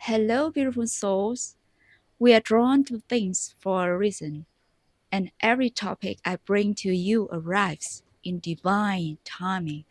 Hello, beautiful souls. We are drawn to things for a reason, and every topic I bring to you arrives in divine timing.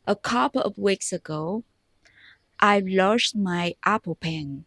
A couple of weeks ago, I lost my Apple Pen.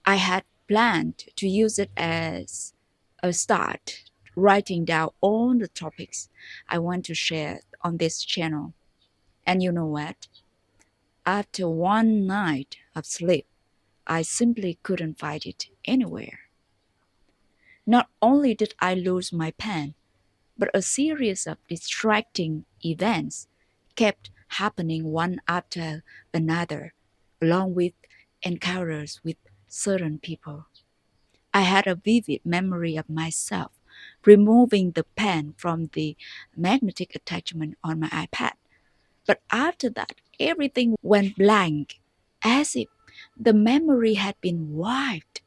I had planned to use it as a start, writing down all the topics I want to share on this channel. And you know what? After one night of sleep, I simply couldn't find it anywhere. Not only did I lose my pen, but a series of distracting events kept happening one after another, along with encounters with certain people. I had a vivid memory of myself removing the pen from the magnetic attachment on my iPad. But after that, everything went blank, as if the memory had been wiped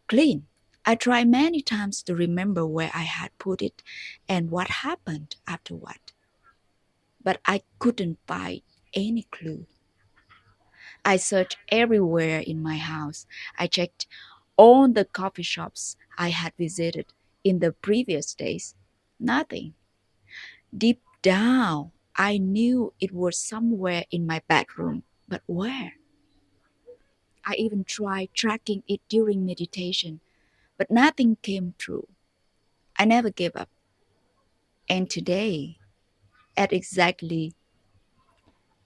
clean. I tried many times to remember where I had put it and what happened afterward, but I couldn't find any clue. I searched everywhere in my house. I checked all the coffee shops I had visited in the previous days. Nothing. Deep down, I knew it was somewhere in my bedroom, but where? I even tried tracking it during meditation, but nothing came through. I never gave up. And today, at exactly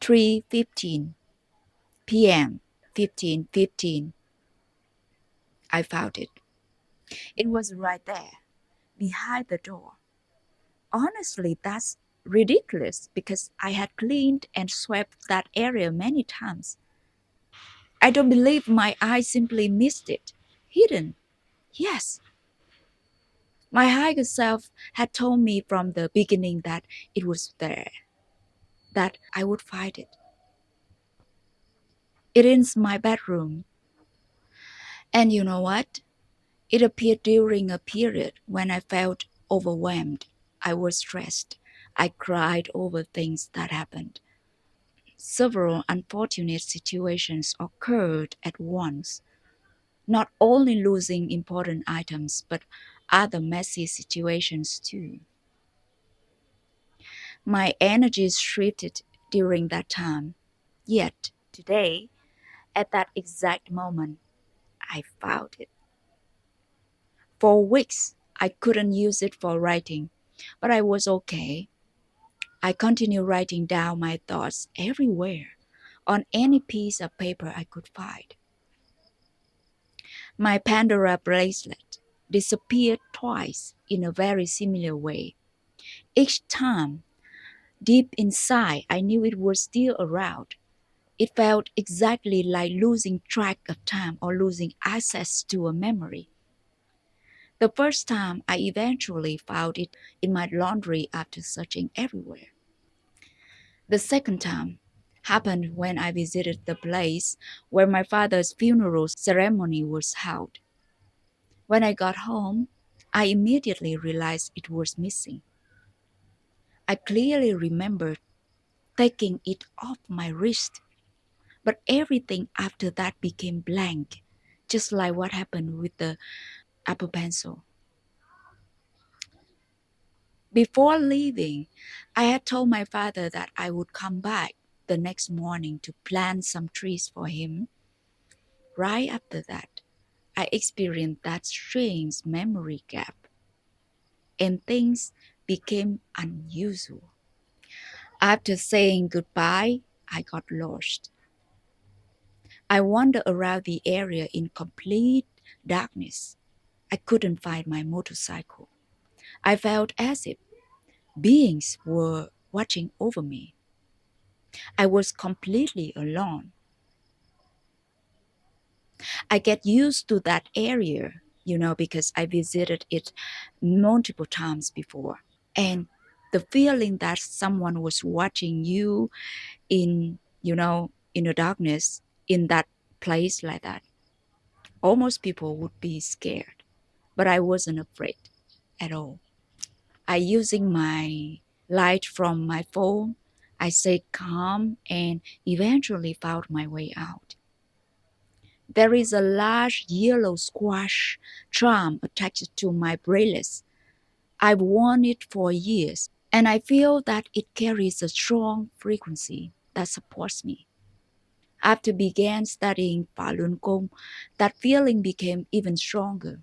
3:15 p.m., 15:15, I found it. It was right there, behind the door. Honestly, that's ridiculous because I had cleaned and swept that area many times. I don't believe my eyes simply missed it. Hidden. Yes, my higher self had told me from the beginning that it was there, that I would find it. It is my bedroom. And you know what? It appeared during a period when I felt overwhelmed. I was stressed. I cried over things that happened. Several unfortunate situations occurred at once, not only losing important items, but other messy situations too. My energies shifted during that time. Yet, today, at that exact moment, I found it. For weeks, I couldn't use it for writing, but I was okay. I continued writing down my thoughts everywhere, on any piece of paper I could find. My Pandora bracelet disappeared twice in a very similar way. Each time, deep inside, I knew it was still around. It felt exactly like losing track of time or losing access to a memory. The first time, I eventually found it in my laundry after searching everywhere. The second time happened when I visited the place where my father's funeral ceremony was held. When I got home, I immediately realized it was missing. I clearly remembered taking it off my wrist, but everything after that became blank, just like what happened with the Apple Pencil. Before leaving, I had told my father that I would come back the next morning to plant some trees for him. Right after that, I experienced that strange memory gap, and things became unusual. After saying goodbye, I got lost. I wandered around the area in complete darkness. I couldn't find my motorcycle. I felt as if beings were watching over me. I was completely alone. I get used to that area, because I visited it multiple times before. And the feeling that someone was watching you in the darkness in that place like that, almost people would be scared. But I wasn't afraid at all. I using my light from my phone, I stayed calm and eventually found my way out. There is a large yellow squash charm attached to my bracelet. I've worn it for years, and I feel that it carries a strong frequency that supports me. After began studying Falun Gong, that feeling became even stronger.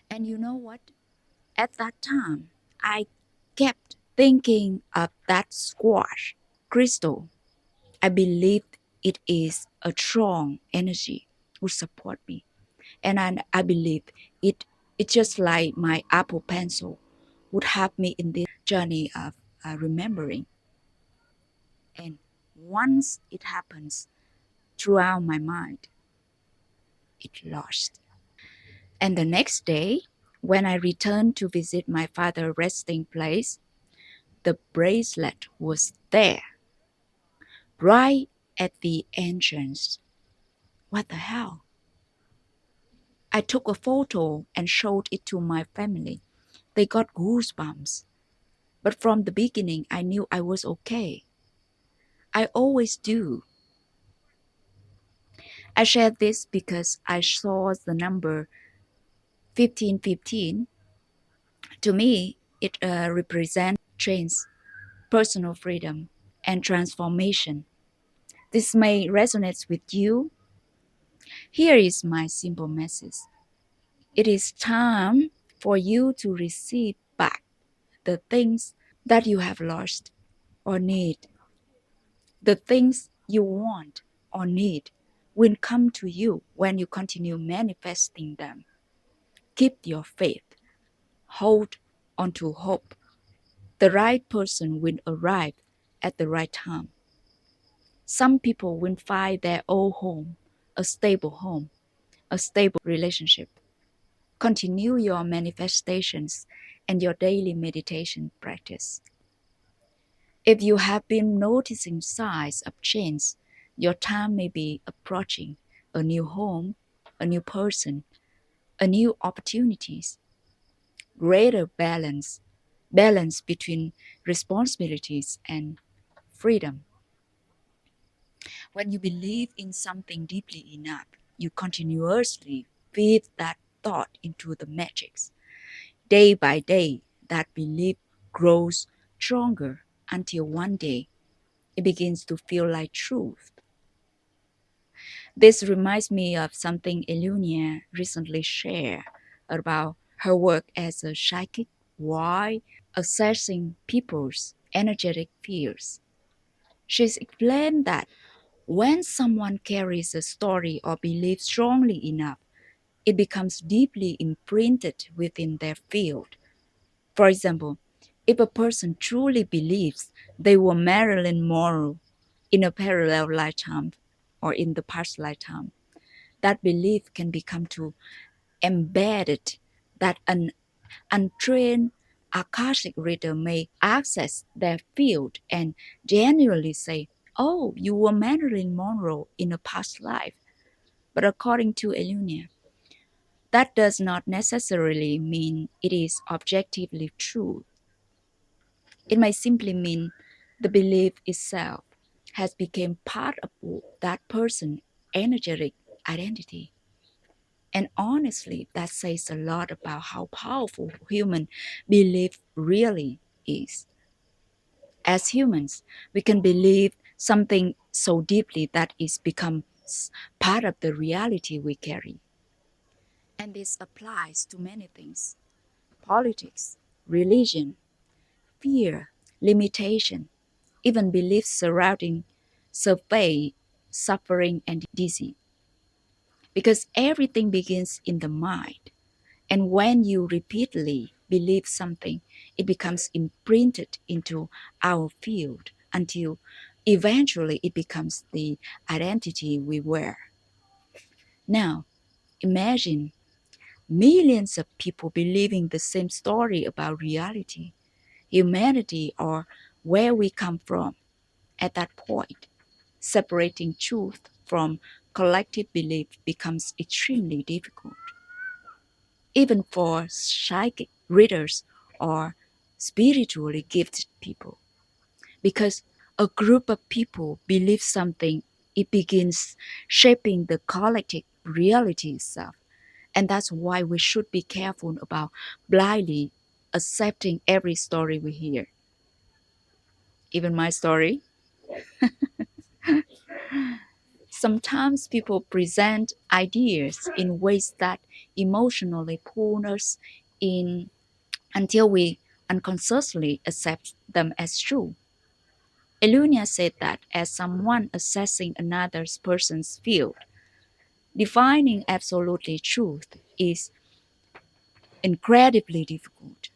And you know what? At that time, I kept thinking of that squash crystal. I believed it is a strong energy would support me. And I believe it it's just like my Apple Pencil would help me in this journey of remembering. And once it happens throughout my mind, it lost. And the next day, when I returned to visit my father's resting place, the bracelet was there, right at the entrance. What the hell? I took a photo and showed it to my family. They got goosebumps. But from the beginning, I knew I was okay. I always do. I shared this because I saw the number 1515. To me, it represents change, personal freedom, and transformation. This may resonate with you. Here is my simple message. It is time for you to receive back the things that you have lost or need. The things you want or need will come to you when you continue manifesting them. Keep your faith. Hold on to hope. The right person will arrive at the right time. Some people will find their own home, a stable relationship. Continue your manifestations and your daily meditation practice. If you have been noticing signs of change, your time may be approaching a new home, a new person, a new opportunities, greater balance between responsibilities and freedom. When you believe in something deeply enough, you continuously feed that thought into the matrix. Day by day, that belief grows stronger until one day it begins to feel like truth. This reminds me of something Elunia recently shared about her work as a psychic while assessing people's energetic fields. She's explained that when someone carries a story or belief strongly enough, it becomes deeply imprinted within their field. For example, if a person truly believes they were Marilyn Monroe in a parallel lifetime or in the past lifetime, that belief can become too embedded that an untrained Akashic reader may access their field and genuinely say, "Oh, you were Marilyn Monroe in a past life." But according to Elunia, that does not necessarily mean it is objectively true. It may simply mean the belief itself has become part of that person's energetic identity. And honestly, that says a lot about how powerful human belief really is. As humans, we can believe something so deeply that it becomes part of the reality we carry. And this applies to many things: politics, religion, fear, limitation, even beliefs surrounding survey, suffering, and disease. Because everything begins in the mind. And when you repeatedly believe something, it becomes imprinted into our field until eventually it becomes the identity we wear. Now, imagine millions of people believing the same story about reality, humanity, or where we come from. At that point, separating truth from collective belief becomes extremely difficult, even for psychic readers or spiritually gifted people, because a group of people believe something it begins shaping the collective reality itself. And that's why we should be careful about blindly accepting every story we hear. Even my story. Sometimes people present ideas in ways that emotionally pull us in until we unconsciously accept them as true. Elunia said that as someone assessing another person's field, defining absolutely truth is incredibly difficult.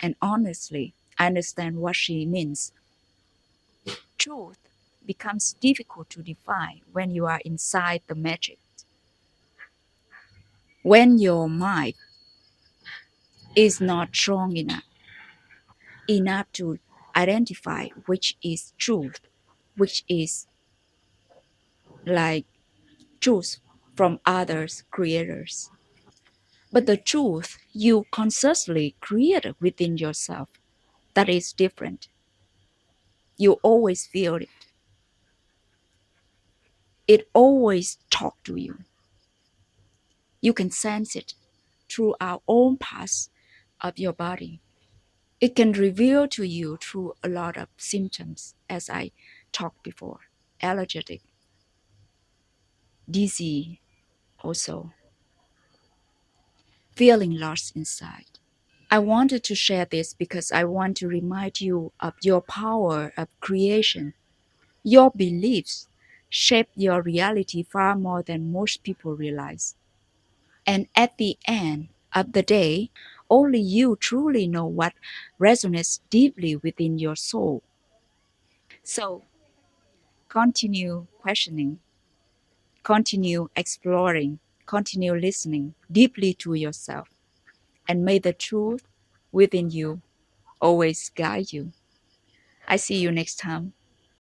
And honestly, I understand what she means. Truth becomes difficult to define when you are inside the matrix. When your mind is not strong enough to identify which is truth, which is like truth from others creators. But the truth you consciously create within yourself, that is different. You always feel it. It always talks to you. You can sense it through our own parts of your body. It can reveal to you through a lot of symptoms, as I talked before, allergic, dizzy, also feeling lost inside. I wanted to share this because I want to remind you of your power of creation. Your beliefs shape your reality far more than most people realize. And at the end of the day, only you truly know what resonates deeply within your soul. So continue questioning, continue exploring, continue listening deeply to yourself, and may the truth within you always guide you. I see you next time.